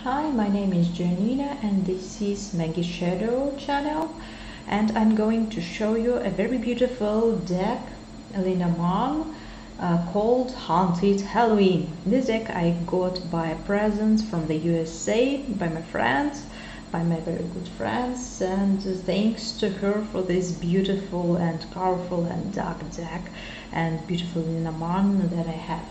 Hi, my name is Janina and this is Megi.shadow channel, and I'm going to show you a very beautiful deck, Lenormand, called Haunted Halloween. This deck I got by a present from the USA by my friends, by my very good friends, and thanks to her for this beautiful and colorful and dark deck and beautiful Lenormand that I have.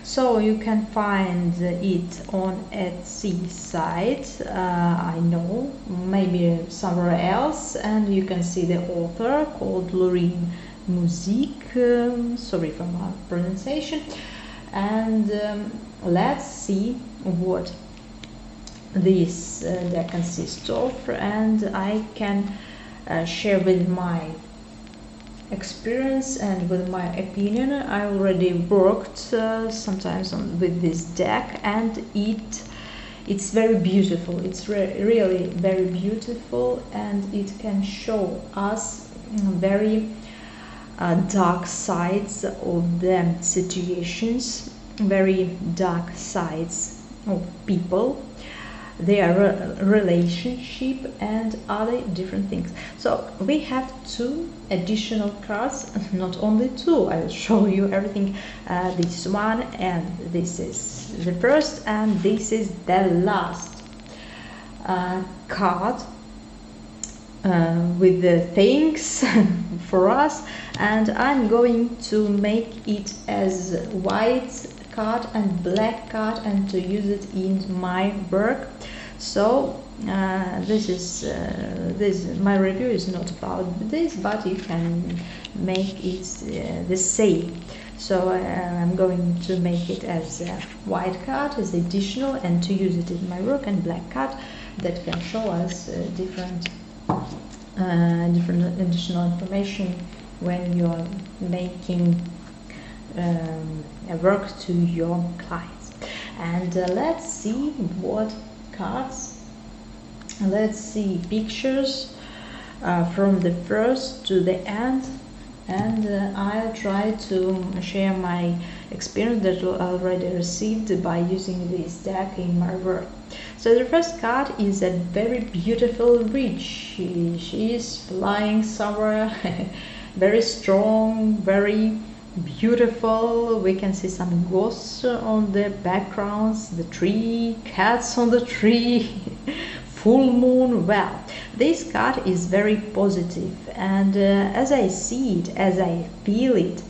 So you can find it on Etsy site, I know, maybe somewhere else, and you can see the author called Lorraine Musique, sorry for my pronunciation, and let's see what this deck consists of, and I can share with my experience and with my opinion. I already worked sometimes with this deck, and it's very beautiful. It's really very beautiful, and it can show us very dark sides of the situations, very dark sides of people, their relationship and other different things. So we have two additional cards, not only two, I'll show you everything. This one, and this is the first, and this is the last card with the things for us, and I'm going to make it as white card and black card and to use it in my work. So this my review is not about this, but you can make it the same. So I'm going to make it as a white card, as additional, and to use it in my work, and black card that can show us different additional information when you're making a work to your clients. And let's see what cards, let's see pictures from the first to the end, and I'll try to share my experience that I already received by using this deck in my work. So the first card is a very beautiful witch. She is flying somewhere very strong, very beautiful. We can see some ghosts on the backgrounds, the tree, cats on the tree, full moon. Well, this card is very positive, and as I see it, as I feel it,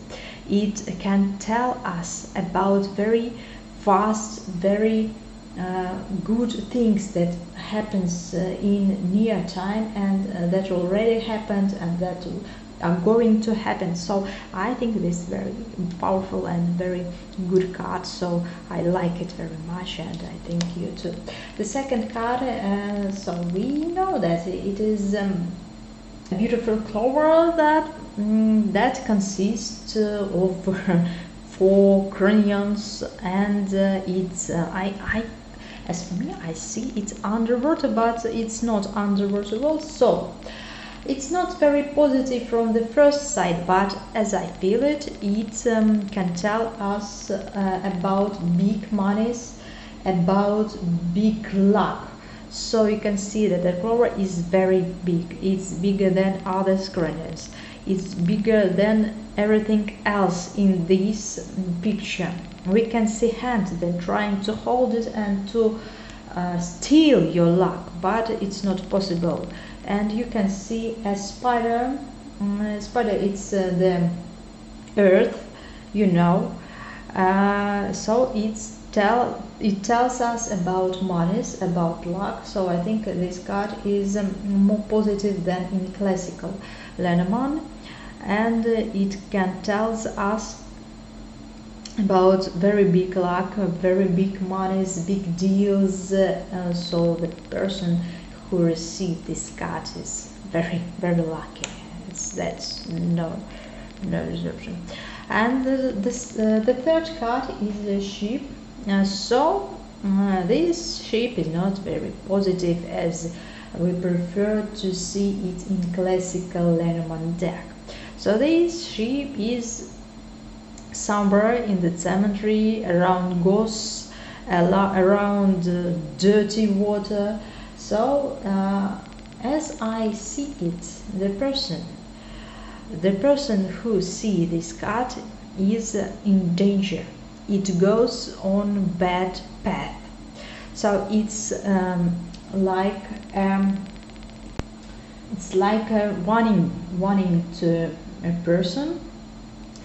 it can tell us about very fast, very good things that happens in near time, and that already happened and that are going to happen. So I think this is very powerful and very good card, so I like it very much, and I think you too. The second card, so we know that it is a beautiful clover that consists of 4 cranions, and it's as for me, I see it's underwater, but it's not underwater also. It's not very positive from the first side, but as I feel it, it can tell us about big monies, about big luck. So you can see that the clover is very big. It's bigger than other cranions. It's bigger than everything else in this picture. We can see hands that trying to hold it and to steal your luck, but it's not possible. And you can see a spider. Spider, it's the earth, you know. So it tells us about monies, about luck. So I think this card is more positive than in classical Lenormand, and it can tells us about very big luck, very big monies, big deals. So the person who received this card is very, very lucky. That's no reservation. And the third card is a sheep. This sheep is not very positive, as we prefer to see it in classical Lenormand deck. So this sheep is somewhere in the cemetery around ghosts around dirty water. So as I see it, the person who see this card is in danger. It goes on bad path. So it's like a warning to a person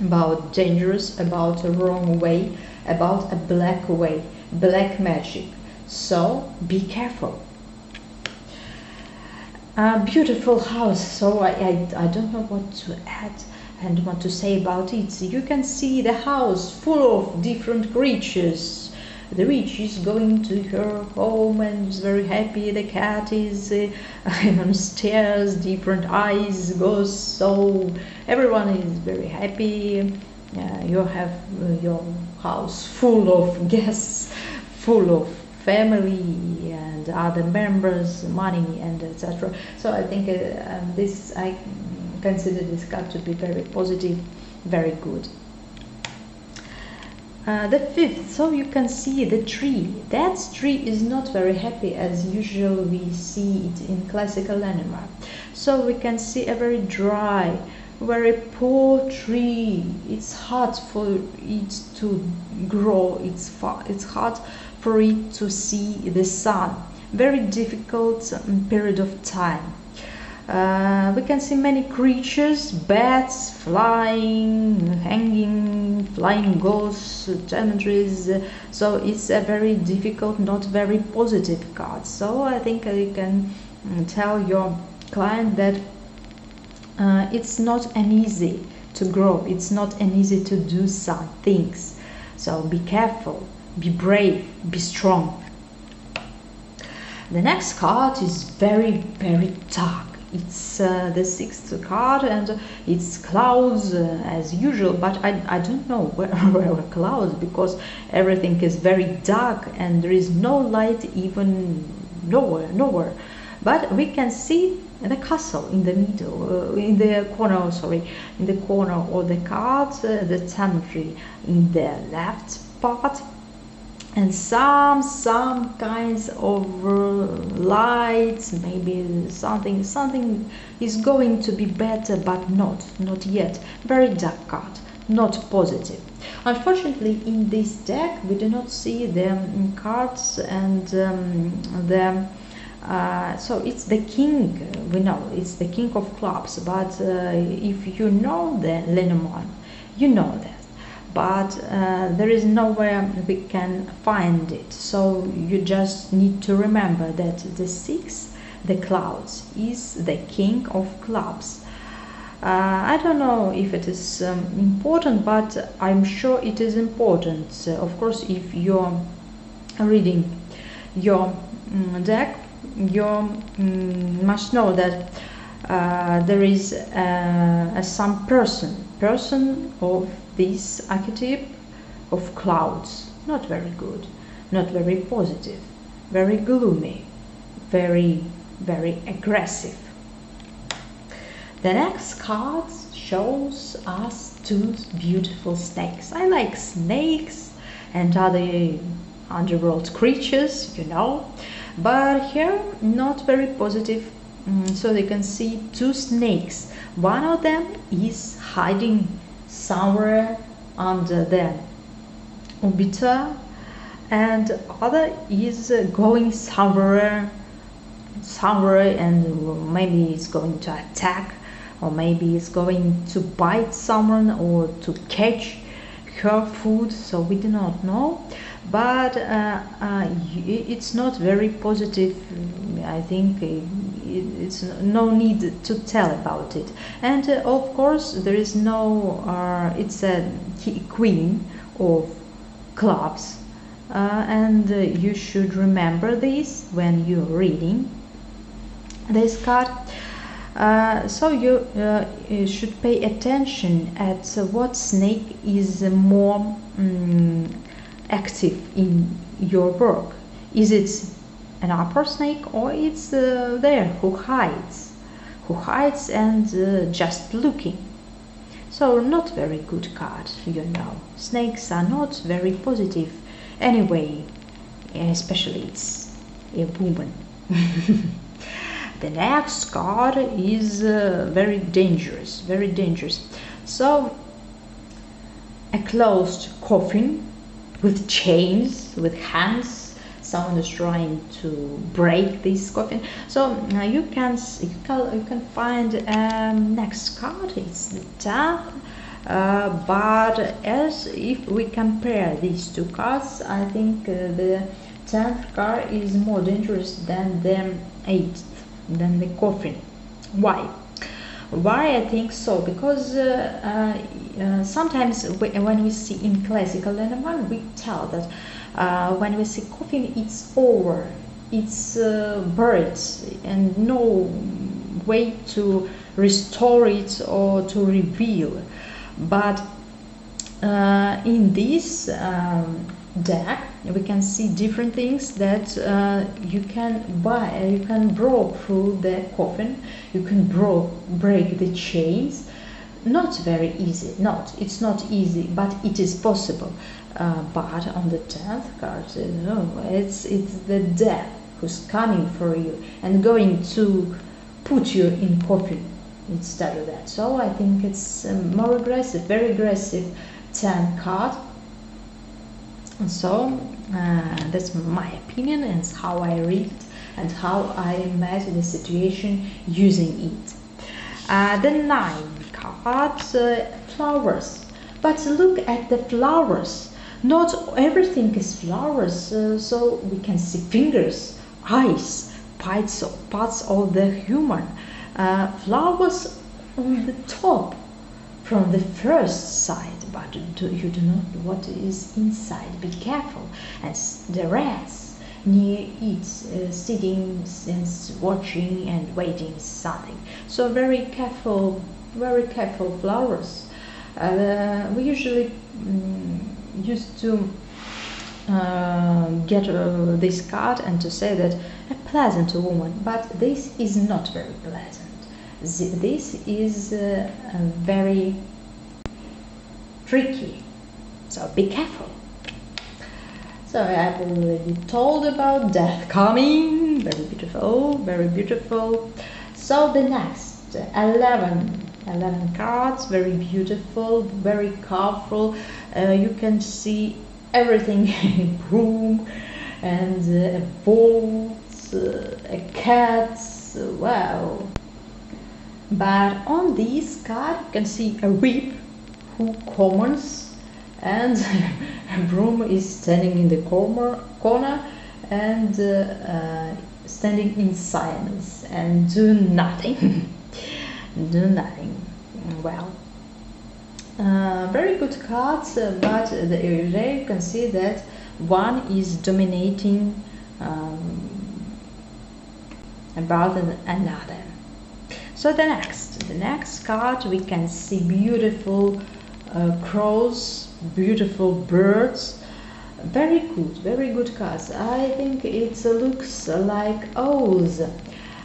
about dangerous, about a wrong way, about a black way, black magic. So be careful. Beautiful house. So I don't know what to add and what to say about it. You can see the house full of different creatures. The witch is going to her home and is very happy. The cat is on stairs, different eyes goes, so everyone is very happy. You have your house full of guests, full of family and other members, money and etc. So I think I consider this card to be very positive, very good. The fifth, so you can see the tree. That tree is not very happy as usual we see it in classical Lenormand. So we can see a very dry, very poor tree. It's hard for it to grow. It's hard for it to see the sun. Very difficult period of time. We can see many creatures, bats, flying, hanging, flying ghosts, trees. So it's a very difficult, not very positive card. So I think you can tell your client that it's not an easy to grow. It's not an easy to do some things. So be careful, be brave, be strong. The next card is very, very dark. It's the sixth card and it's clouds as usual, but I don't know where are clouds, because everything is very dark and there is no light even nowhere. But we can see the castle in the middle, in the corner of the card, the cemetery in the left part, and some kinds of lights, maybe something is going to be better, but not yet. Very dark card, not positive. Unfortunately, in this deck we do not see the cards and so it's the king. We know it's the king of clubs, but if you know the Lenormand, you know that. But there is nowhere we can find it, so you just need to remember that the six, the clouds, is the king of clubs. I don't know if it is important, but I'm sure it is important. Of course, if you're reading your deck, you must know that there is some person of this archetype of clouds, not very good, not very positive, very gloomy, very aggressive. The next card shows us two beautiful snakes. I like snakes and other underworld creatures, you know, but here not very positive. So you can see two snakes. One of them is hiding somewhere under the obiter, and other is going somewhere, and maybe it's going to attack, or maybe it's going to bite someone or to catch her food. So we do not know, but it's not very positive. I think it's no need to tell about it. And of course there is no it's a queen of clubs, and you should remember this when you're reading this card. So you should pay attention at what snake is more active in your work. Is it an upper snake, or it's there who hides and just looking? So not very good card, you know. Snakes are not very positive anyway. especially it's a woman. The next card is very dangerous, very dangerous. So a closed coffin with chains, with hands. Someone is trying to break this coffin. So you can find next card. It's the 10th. But as if we compare these two cards, I think the 10th card is more dangerous than the 8th, than the coffin. Why? Why I think so? Because sometimes when we see in classical Lenormand, we tell that when we see coffin, it's over, it's buried, and no way to restore it or to reveal. But in this deck we can see different things that you can buy. You can break through the coffin, you can break the chains. Not very easy, it's not easy, but it is possible. But on the 10th card, no, it's the death who's coming for you and going to put you in coffin instead of that. So I think it's more aggressive, very aggressive 10th card. And so that's my opinion and how I read it and how I imagine the situation using it. The 9th card, flowers. But look at the flowers. Not everything is flowers, so we can see fingers, eyes, parts of the human. Flowers on the top from the first side, but you do not know what is inside. Be careful. And the rats near it, sitting and watching and waiting something. So very careful flowers. We usually used to get this card and to say that a pleasant woman, but this is not very pleasant. This is very tricky, so be careful. So I've already told about death coming. Very beautiful, very beautiful. So the next 11 cards, very beautiful, very colorful. You can see everything: a broom and a boat, a cat. Wow! But on this card you can see a whip who commands, and a broom is standing in the corner and standing in silence and do nothing. Do nothing. Well, very good cards, but there you can see that one is dominating about another. So the next card we can see beautiful crows, beautiful birds. Very good cards. I think it looks like owls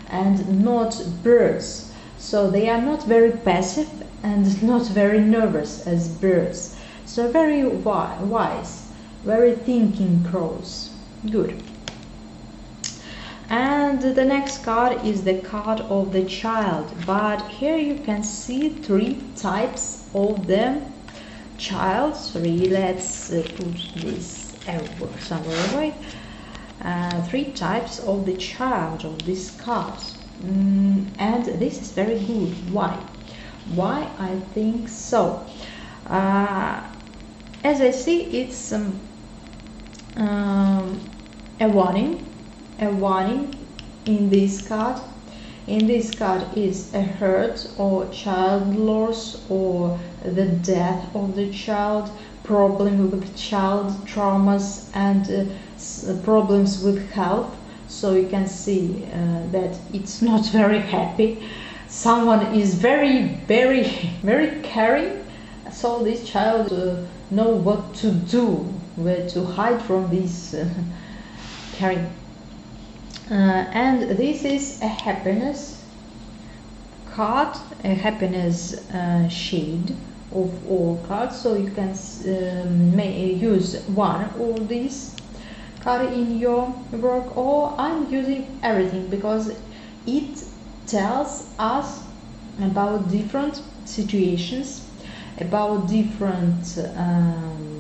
and not birds. So they are not very passive and not very nervous as birds. So very wise, very thinking crows. Good. And the next card is the card of the child. But here you can see 3 types of the child. Sorry, let's put this somewhere away. 3 types of the child of these cards. And this is very good. Why I think so? As I see, it's a warning in this card. In this card is a hurt or child loss or the death of the child, problem with child, traumas and problems with health. So you can see that it's not very happy. Someone is very caring, so this child know what to do, where to hide from this caring. And this is a happiness card, a happiness shade of all cards. So you can use one of these card in your work, or I'm using everything because it tells us about different situations, about different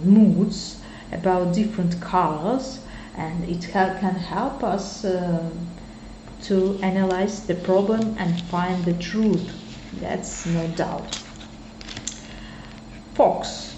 moods, about different colors, and it can help us to analyze the problem and find the truth. That's no doubt. Fox.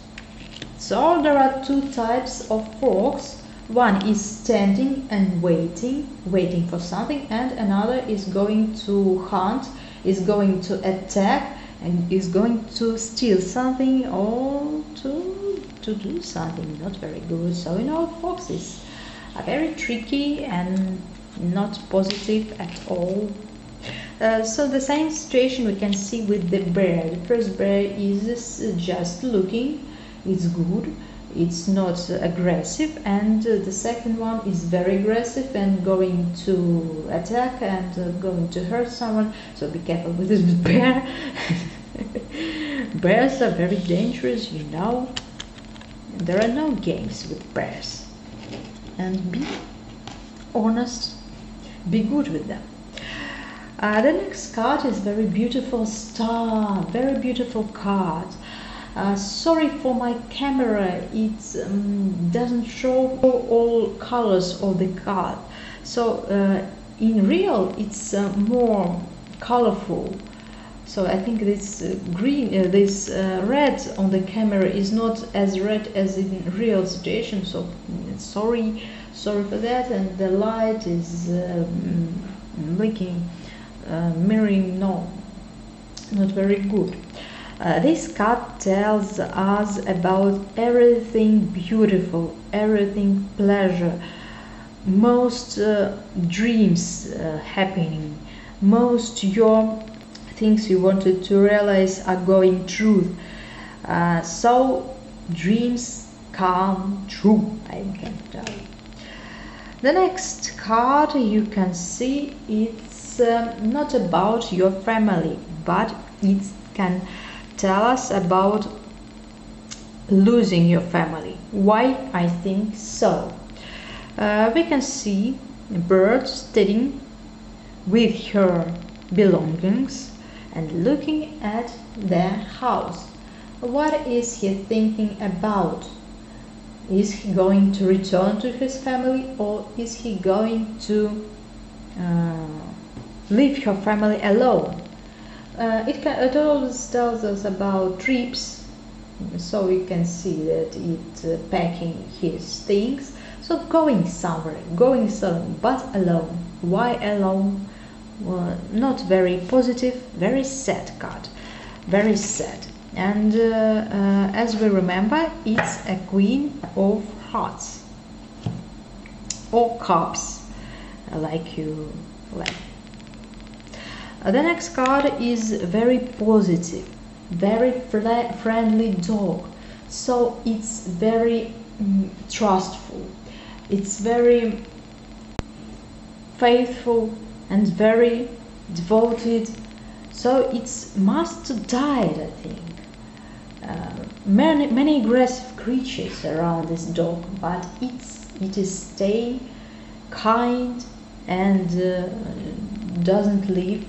So there are two types of fox. One is standing and waiting for something, and another is going to hunt, is going to attack, and is going to steal something or to do something not very good. So foxes are very tricky and not positive at all. So the same situation we can see with the bear. The first bear is just looking, it's good, it's not aggressive, and the second one is very aggressive and going to attack and going to hurt someone. So be careful with this bear. Bears are very dangerous, There are no games with bears. And be honest, be good with them. The next card is very beautiful star, very beautiful card. Sorry for my camera, it doesn't show all colors of the card. So in real it's more colorful. So I think this red on the camera is not as red as in real situation. So sorry for that. And the light is blinking, mirroring, not very good. This card tells us about everything beautiful, everything pleasure, most dreams happening, most your things you wanted to realize are going true. So dreams come true, I can tell you. The next card you can see, it's not about your family, but it can tell us about losing your family. Why I think so? We can see a bird standing with her belongings and looking at their house. What is he thinking about? Is he going to return to his family, or is he going to leave her family alone? It always tells us about trips, so we can see that it packing his things, so going somewhere, but alone. Why alone? Well, not very positive, very sad card, very sad. And as we remember, it's a queen of hearts or cups, like you like. The next card is very positive, very friendly dog. So it's very trustful, it's very faithful and very devoted. So it's must died, I think. Many aggressive creatures around this dog, but it is stay kind and doesn't leave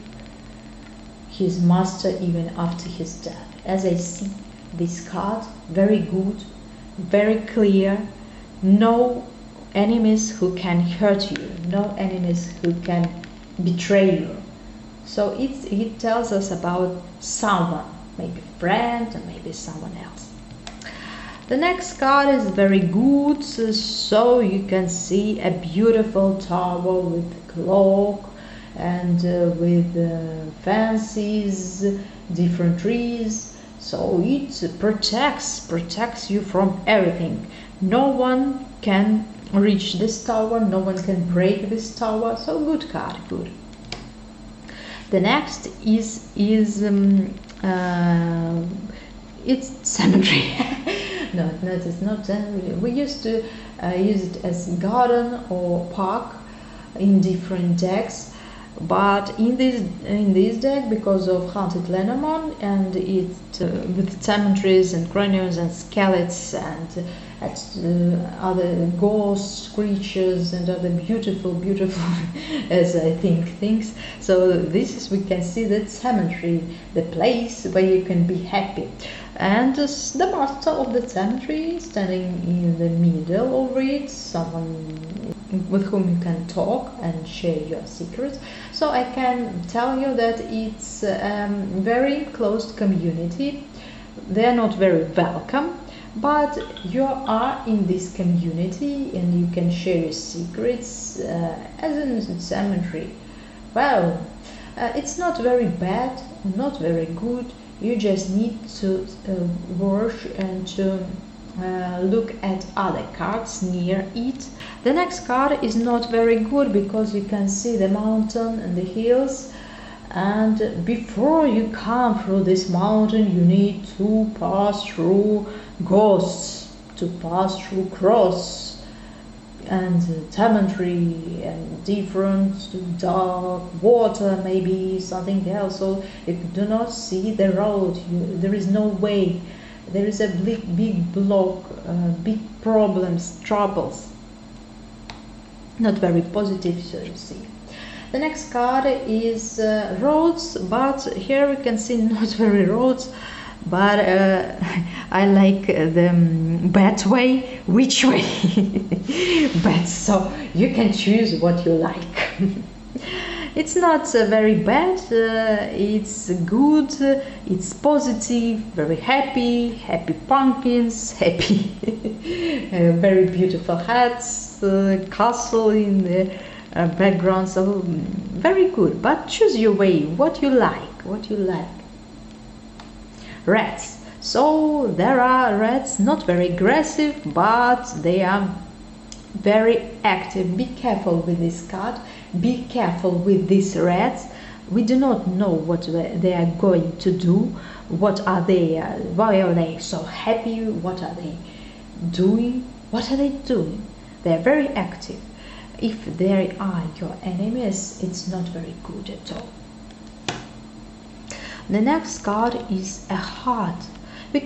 his master even after his death. As I see this card, very good, very clear, no enemies who can hurt you, no enemies who can betray you. So it tells us about someone, maybe a friend or maybe someone else. The next card is very good, so you can see a beautiful tower with clock and with fences, different trees. So it protects you from everything. No one can reach this tower, no one can break this tower. So good card, good. The next is it's cemetery. No, it's not cemetery. We used to use it as garden or park in different decks. But in this deck, because of haunted Lenormand and it with cemeteries and craniums and skeletons and other ghosts, creatures and other beautiful as I think things. So this is, we can see that cemetery, the place where you can be happy, and the master of the cemetery standing in the middle of it, someone with whom you can talk and share your secrets. So I can tell you that it's a very closed community. They're not very welcome, but you are in this community and you can share your secrets as in a cemetery. Well, it's not very bad, not very good. You just need to watch and to look at other cards near it. The next card is not very good because you can see the mountain and the hills, and before you come through this mountain you need to pass through ghosts, to pass through cross and cemetery and different dark water, maybe something else. So you do not see the road, there is no way, there is a big block, big problems, troubles, not very positive, so you see. The next card is roads, but here we can see not very roads, but I like the bad way, which way bad, so you can choose what you like. It's not very bad, it's good, it's positive, very happy pumpkins, happy very beautiful hats, castle in the background, so very good. But choose your way, what you like, Rats. So there are rats, not very aggressive, but they are very active. Be careful with this card, be careful with these rats. We do not know what they are going to do, what are they, why are they so happy, what are they doing, they are very active. If they are your enemies, it's not very good at all. The next card is a heart. We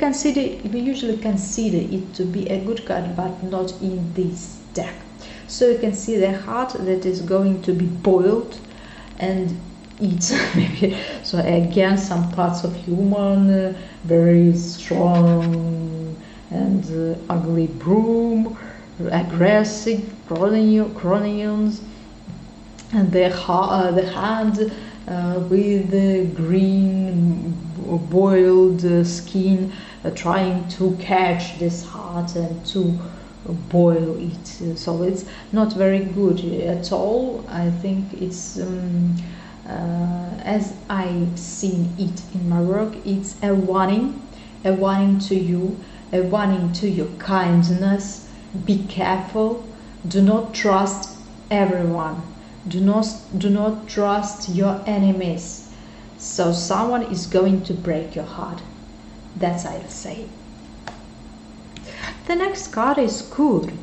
usually consider it to be a good card, but not in this deck. So you can see the heart that is going to be boiled and eat maybe. So again, some parts of human, very strong and ugly broom, aggressive craniums, and the hand with the green boiled skin, trying to catch this heart and to boil it. So it's not very good at all. I think it's as I've seen it in my work, it's a warning to you, a warning to your kindness. Be careful, do not trust everyone, do not trust your enemies. So someone is going to break your heart, that's I'll say. The next card is good.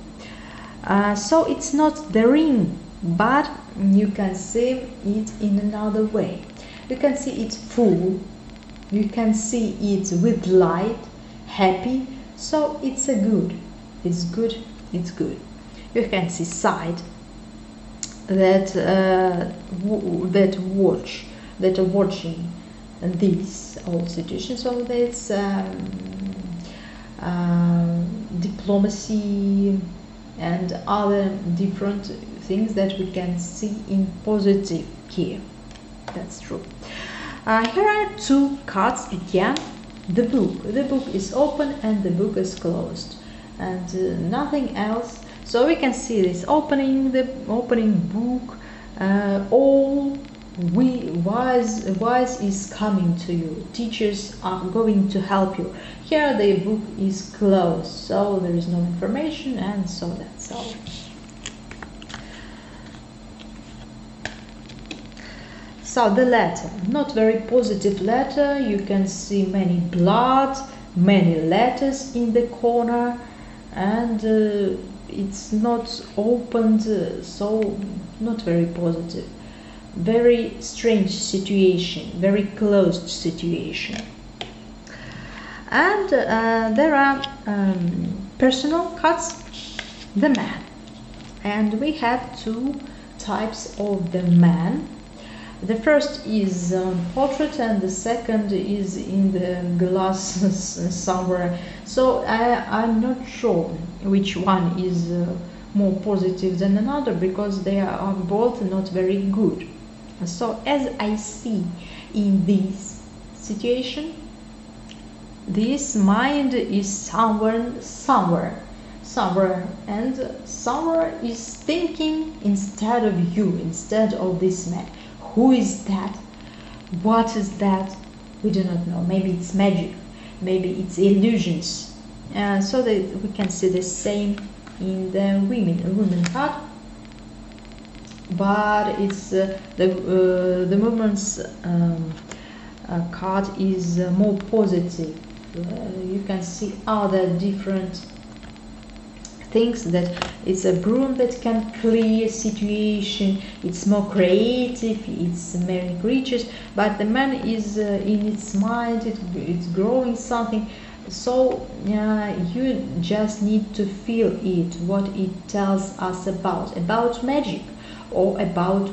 So it's not the ring, but you can see it in another way. You can see it full, you can see it with light, happy. So it's a good, it's good. You can see side that are watching this whole situation. So that's diplomacy and other different things that we can see in positive here. That's true. Here are two cards again. The book is open and the book is closed, and nothing else. So we can see this opening, the opening book, all wise is coming to you, teachers are going to help you. Here the book is closed, so there is no information, and so that's all. So the letter, not very positive letter. You can see many blood, many letters in the corner, and it's not opened, so not very positive. very strange situation, very closed situation. And there are personal cards, the man. And we have two types of the man. The first is portrait and the second is in the glass somewhere. So I'm not sure which one is more positive than another, because they are both not very good. So as I see in this situation, this mind is somewhere, and somewhere is thinking instead of you, instead of this man. Who is that? What is that? We do not know. Maybe it's magic, maybe it's illusions. So that we can see the same in the women card, but it's the woman's card is more positive. You can see other different things, that it's a broom that can clear situation, it's more creative, it's many creatures, but the man is in its mind, it's growing something. So you just need to feel it, what it tells us about magic, or about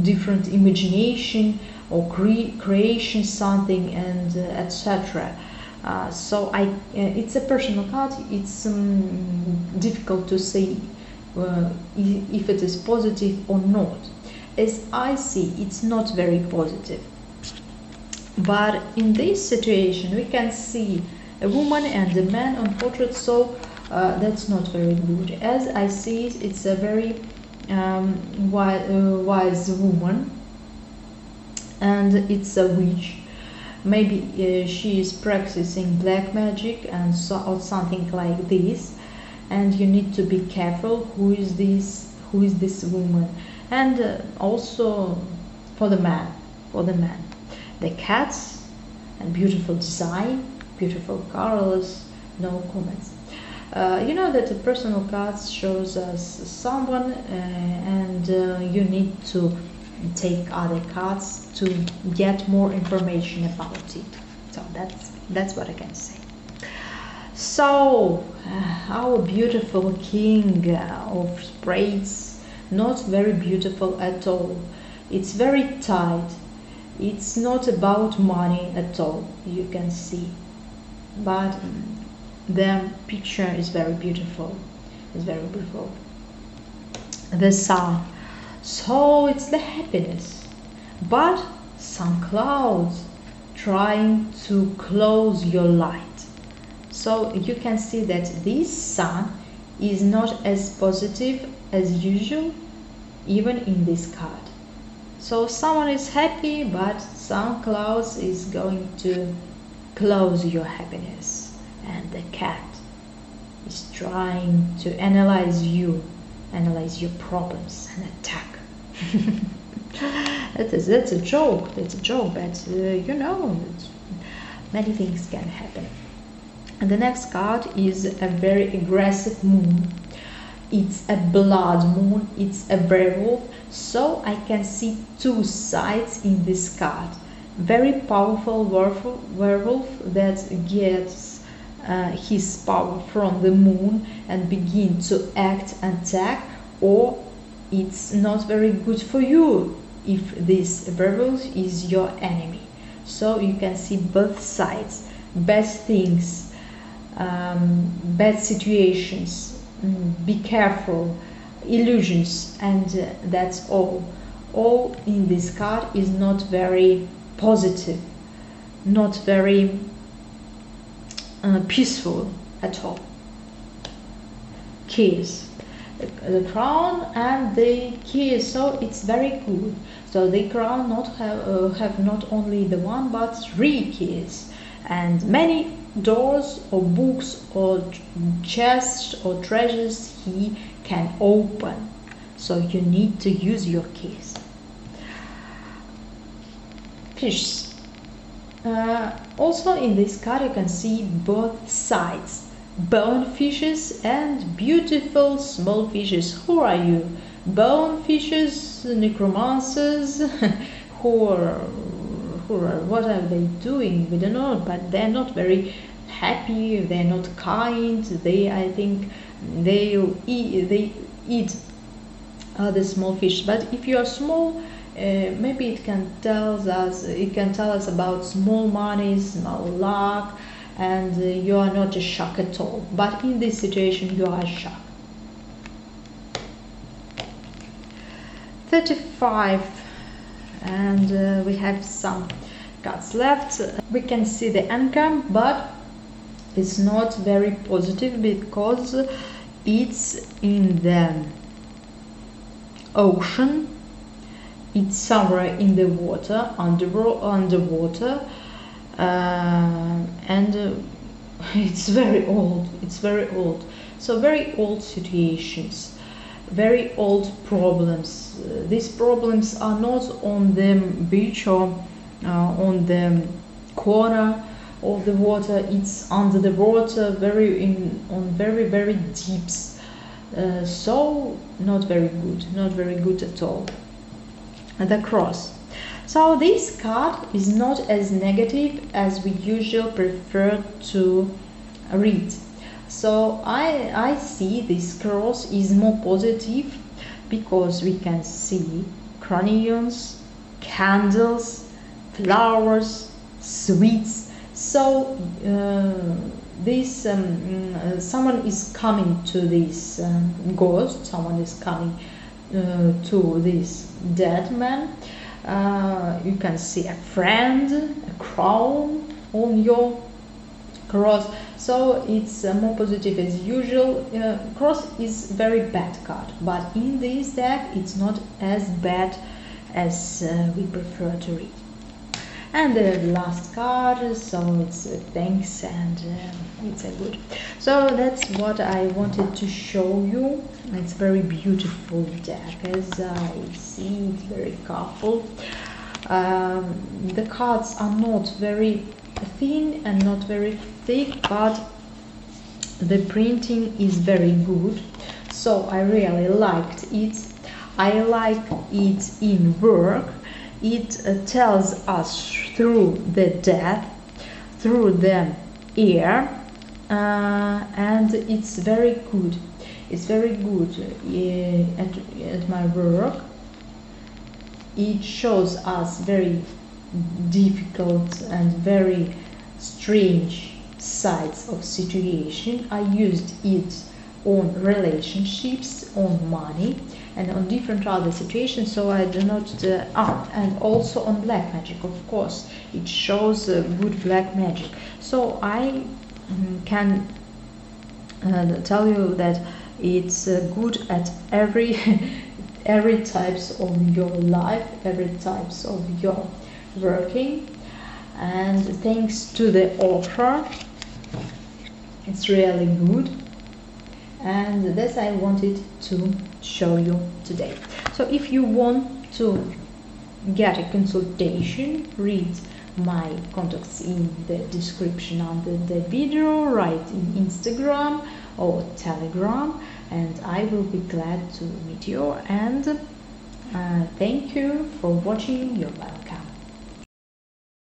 different imagination, or creation something, and etc. So it's a personal card. It's difficult to say if it is positive or not. As I see, it's not very positive. But in this situation, we can see a woman and a man on portrait, so that's not very good. As I see it, it's a very wise woman, and it's a witch. Maybe she is practicing black magic and or something like this, and you need to be careful who is this woman. And also for the man, the cats and beautiful design, beautiful colors, no comments. You know that the personal cards shows us someone, and you need to take other cards to get more information about it. So that's what I can say. So our beautiful king of spades, not very beautiful at all. It's very tight. It's not about money at all, you can see, but the picture is very beautiful. It's very beautiful. The sun. So it's the happiness, but some clouds trying to close your light. So you can see that this sun is not as positive as usual, even in this card. So someone is happy, but some clouds is going to close your happiness, and the cat is trying to analyze your problems and attack. That's a joke, but you know, many things can happen. And the next card is a very aggressive moon. It's a blood moon, it's a werewolf, so I can see two sides in this card. Very powerful werewolf that gets his power from the moon and begin to act and attack, or it's not very good for you if this werewolf is your enemy. So you can see both sides, bad things, bad situations, be careful, illusions, and that's all. All in this card is not very positive, not very peaceful at all. Keys. The crown and the keys, so it's very good. So the crown have not only the one but three keys, and many doors or books or chests or treasures he can open. So you need to use your keys. Fish. Also in this card you can see both sides. Bone fishes and beautiful small fishes. Who are you? bonefishes, necromancers, who are, what are they doing? We don't know, but they're not very happy, they're not kind, I think they eat other small fish. But if you are small, maybe it can tell us about small money, small luck, and you are not a shark at all. But in this situation you are a shark. 35, and we have some cards left. We can see the anchor, but it's not very positive because it's in the ocean, it's somewhere in the water, underwater, and it's very old, so very old situations, very old problems. These problems are not on the beach or on the corner of the water, it's under the water, on very deeps, so not very good at all. The cross. So this card is not as negative as we usually prefer to read. So I see this cross is more positive because we can see crayons, candles, flowers, sweets. So this someone is coming to this ghost, someone is coming to this dead man. You can see a friend, a crown on your cross, so it's more positive as usual. Cross is very bad card, but in this deck it's not as bad as we prefer to read. And the last card, so it's thanks, and it's a good. So that's what I wanted to show you. It's very beautiful deck, as I see. It's very colorful. The cards are not very thin and not very thick, but the printing is very good, so I really liked it. I like it in work. It tells us through the death, through the air, and it's very good. It's very good at my work. It shows us very difficult and very strange sides of situation. I used it on relationships, on money, and on different other situations, so I do not and also on black magic, of course. It shows good black magic, so I can tell you that it's good at every every types of your life, every types of your working. And thanks to the author, it's really good, and this I wanted to show you today. So if you want to get a consultation, read my contacts in the description under the video, write in Instagram or Telegram, and I will be glad to meet you. And thank you for watching. You're welcome.